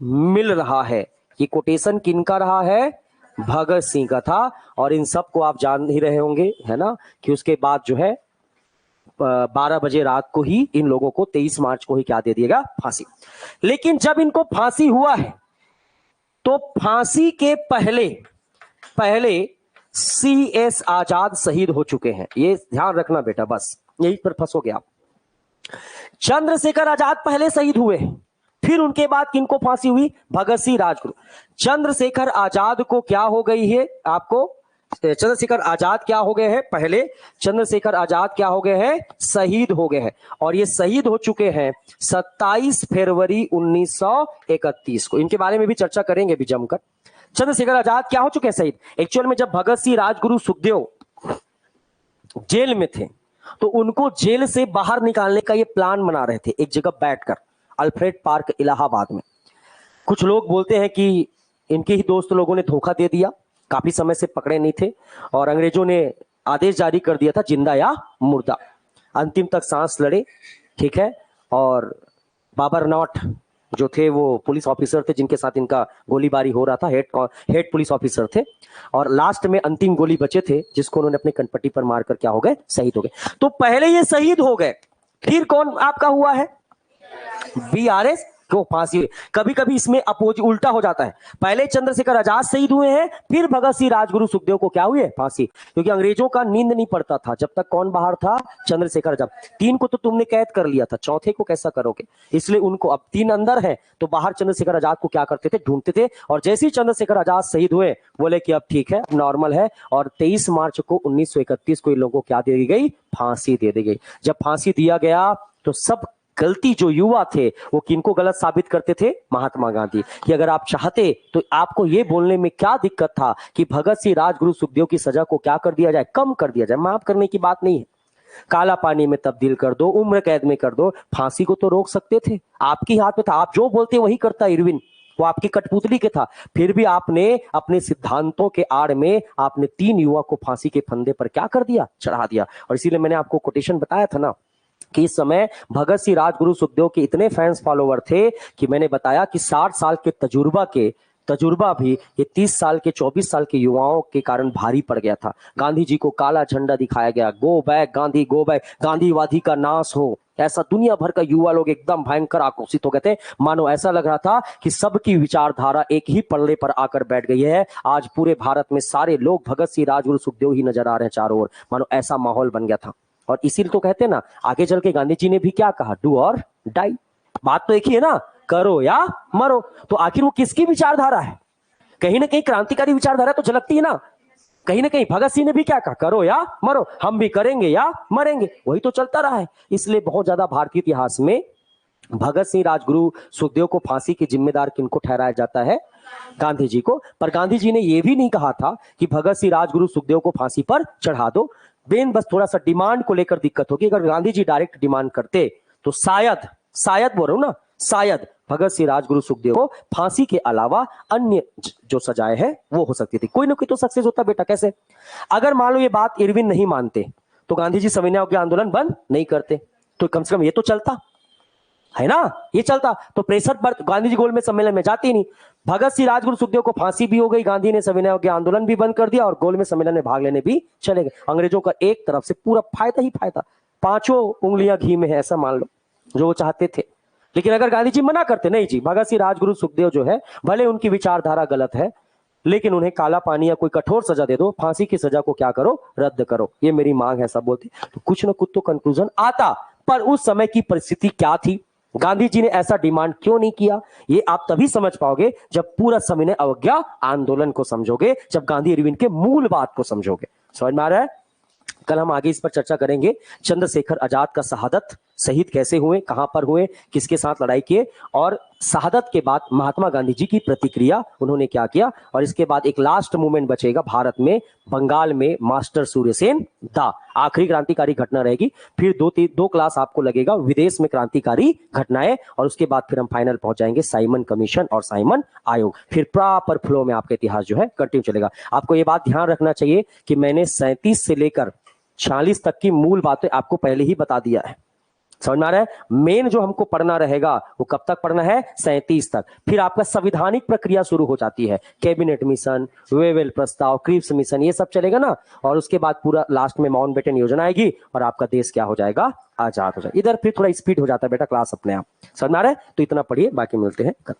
मिल रहा है। ये कोटेशन किनका रहा है? भगत सिंह का था। और इन सब को आप जान ही रहे होंगे, है ना, कि उसके बाद जो है 12 बजे रात को ही इन लोगों को 23 मार्च को ही क्या दे दिएगा? फांसी। लेकिन जब इनको फांसी हुआ है तो फांसी के पहले CS आजाद शहीद हो चुके हैं। ये ध्यान रखना बेटा, बस यही पर फंसोगे आप। चंद्रशेखर आजाद पहले शहीद हुए, फिर उनके बाद किनको फांसी हुई? भगत सिंह राजगुरु। चंद्रशेखर आजाद को क्या हो गई है? आपको चंद्रशेखर आजाद क्या हो गए हैं? पहले चंद्रशेखर आजाद क्या हो गए हैं? शहीद हो गए हैं। और ये शहीद हो चुके हैं 27 फरवरी 1931 को। इनके बारे में भी चर्चा करेंगे भी जमकर। चंद्रशेखर आजाद क्या हो चुके हैं? शहीद। एक्चुअल में जब भगत सिंह राजगुरु सुखदेव जेल में थे तो उनको जेल से बाहर निकालने का ये प्लान बना रहे थे, एक जगह बैठकर, अल्फ्रेड पार्क इलाहाबाद में। कुछ लोग बोलते हैं कि इनके ही दोस्त लोगों ने धोखा दे दिया, काफी समय से पकड़े नहीं थे, और अंग्रेजों ने आदेश जारी कर दिया था जिंदा या मुर्दा। अंतिम तक सांस लड़े, ठीक है। और बाबर नॉट जो थे वो पुलिस ऑफिसर थे जिनके साथ इनका गोलीबारी हो रहा था, हेड पुलिस ऑफिसर थे। और लास्ट में अंतिम गोली बचे थे जिसको उन्होंने अपने कनपट्टी पर मारकर क्या हो गए? शहीद हो गए। तो पहले ये शहीद हो गए, फिर कौन आपका हुआ है? BRS को फांसी हुई। कभी कभी इसमें अपोज उल्टा हो जाता है, पहले चंद्रशेखर आजाद शहीद हुए हैं, फिर भगत सिंह राजगुरु सुखदेव को क्या हुए? फांसी। क्योंकि अंग्रेजों का नींद नहीं पड़ता था जब तक कौन बाहर था? चंद्रशेखर आजाद। 3 को तो तुमने कैद कर लिया था, चौथे को कैसा करोगे? इसलिए उनको, अब 3 अंदर है तो बाहर चंद्रशेखर आजाद को क्या करते थे? ढूंढते थे। और जैसे ही चंद्रशेखर आजाद शहीद हुए बोले कि अब ठीक है, नॉर्मल है। और 23 मार्च को 1931 को इन लोगों को क्या दे दी गई? फांसी दे दी गई। जब फांसी दिया गया तो सब गलती जो युवा थे वो किनको गलत साबित करते थे? महात्मा गांधी। कि अगर आप चाहते तो आपको ये बोलने में क्या दिक्कत था कि भगत सिंह राजगुरु सुखदेव की सजा को क्या कर दिया जाए? कम कर दिया जाए। माफ करने की बात नहीं है, काला पानी में तब्दील कर दो, उम्र कैद में कर दो, फांसी को तो रोक सकते थे। आपके हाथ में था, आप जो बोलते वही करता इरविन, वो आपकी कठपुतली के था। फिर भी आपने अपने सिद्धांतों के आड़ में आपने 3 युवा को फांसी के फंदे पर क्या कर दिया? चढ़ा दिया। और इसीलिए मैंने आपको कोटेशन बताया था ना कि इस समय भगत सिंह राजगुरु सुखदेव के इतने फैंस फॉलोवर थे कि मैंने बताया कि 60 साल के तजुर्बा भी ये 30 साल के 24 साल के युवाओं के कारण भारी पड़ गया था। गांधी जी को काला झंडा दिखाया गया, go back Gandhi, go back, गांधीवादी का नाश हो, ऐसा दुनिया भर का युवा लोग एकदम भयंकर आक्रोशित हो गए थे। मानो ऐसा लग रहा था कि सबकी विचारधारा एक ही पल्ले पर आकर बैठ गई है। आज पूरे भारत में सारे लोग भगत सिंह राजगुरु सुखदेव ही नजर आ रहे हैं चारों ओर, मानो ऐसा माहौल बन गया था। और इसीलिए तो कहते हैं ना, आगे चल के गांधी जी ने भी क्या कहा? डू और डाई। बात तो एक ही है ना, करो या मरो। तो आखिर वो किसकी विचारधारा है? कहीं ना कहीं क्रांतिकारी विचारधारा तो झलकती है ना कहीं। भगत सिंह ने भी क्या कहा? करो या मरो, हम भी करेंगे या मरेंगे। वही तो चलता रहा है। इसलिए बहुत ज्यादा भारतीय इतिहास में भगत सिंह राजगुरु सुखदेव को फांसी के जिम्मेदार किनको ठहराया जाता है? गांधी जी को। पर गांधी जी ने यह भी नहीं कहा था कि भगत सिंह राजगुरु सुखदेव को फांसी पर चढ़ा दो। बेन बस थोड़ा सा डिमांड को लेकर दिक्कत होगी। अगर गांधी जी डायरेक्ट डिमांड करते तो शायद बोल रहा हूं ना, शायद भगत सिंह राजगुरु सुखदेव को फांसी के अलावा अन्य जो सजाएं हैं वो हो सकती थी। कोई ना कोई तो सक्सेस होता बेटा। कैसे? अगर मान लो ये बात इरविन नहीं मानते तो गांधी जी सविनय अवज्ञा आंदोलन बंद नहीं करते, तो कम से कम ये तो चलता। है ना, ये चलता। तो प्रेशर पर गांधी जी गोलमेज सम्मेलन में जाती नहीं। भगत सिंह, राजगुरु, सुखदेव को फांसी भी हो गई, गांधी ने सविनय अवज्ञा आंदोलन भी बंद कर दिया और गोलमेज सम्मेलन में भाग लेने भी चले गए। अंग्रेजों का एक तरफ से पूरा फायदा ही फायदा, पांचों उंगलियां घी में है ऐसा मान लो, जो वो चाहते थे। लेकिन अगर गांधी जी मना करते, नहीं जी, भगत सिंह, राजगुरु, सुखदेव जो है भले उनकी विचारधारा गलत है, लेकिन उन्हें काला पानी या कोई कठोर सजा दे दो, फांसी की सजा को क्या करो, रद्द करो, ये मेरी मांग है, सब बोलते। तो कुछ ना कुछ तो कंक्लूजन आता। पर उस समय की परिस्थिति क्या थी, गांधी जी ने ऐसा डिमांड क्यों नहीं किया, ये आप तभी समझ पाओगे जब पूरा सविनय अवज्ञा आंदोलन को समझोगे, जब गांधी अरविंद के मूल बात को समझोगे। समझ में आ रहा है? कल हम आगे इस पर चर्चा करेंगे। चंद्रशेखर आजाद का शहादत, शहीद कैसे हुए, कहां पर हुए, किसके साथ लड़ाई किए, और शहादत के बाद महात्मा गांधी जी की प्रतिक्रिया, उन्होंने क्या किया। और इसके बाद एक लास्ट मूवमेंट बचेगा भारत में, बंगाल में मास्टर सूर्यसेन दा, आखिरी क्रांतिकारी घटना रहेगी। फिर दो क्लास आपको लगेगा विदेश में क्रांतिकारी घटनाएं, और उसके बाद फिर हम फाइनल पहुंच जाएंगे साइमन कमीशन और साइमन आयोग। फिर प्रॉपर फ्लो में आपका इतिहास जो है कंटिन्यू चलेगा। आपको ये बात ध्यान रखना चाहिए कि मैंने 37 से लेकर 46 तक की मूल बातें आपको पहले ही बता दिया है। समझ में आ रहा है? मेन जो हमको पढ़ना रहेगा वो कब तक पढ़ना है, 37 तक। फिर आपका संवैधानिक प्रक्रिया शुरू हो जाती है, कैबिनेट मिशन, वेवेल प्रस्ताव, क्रिप्स मिशन, ये सब चलेगा ना। और उसके बाद पूरा लास्ट में माउंटबेटन योजना आएगी और आपका देश क्या हो जाएगा, आजाद हो जाएगा। इधर फिर थोड़ा स्पीड हो जाता है बेटा क्लास अपने आप। समझ में आ रहा है? तो इतना पढ़िए, बाकी मिलते हैं कल।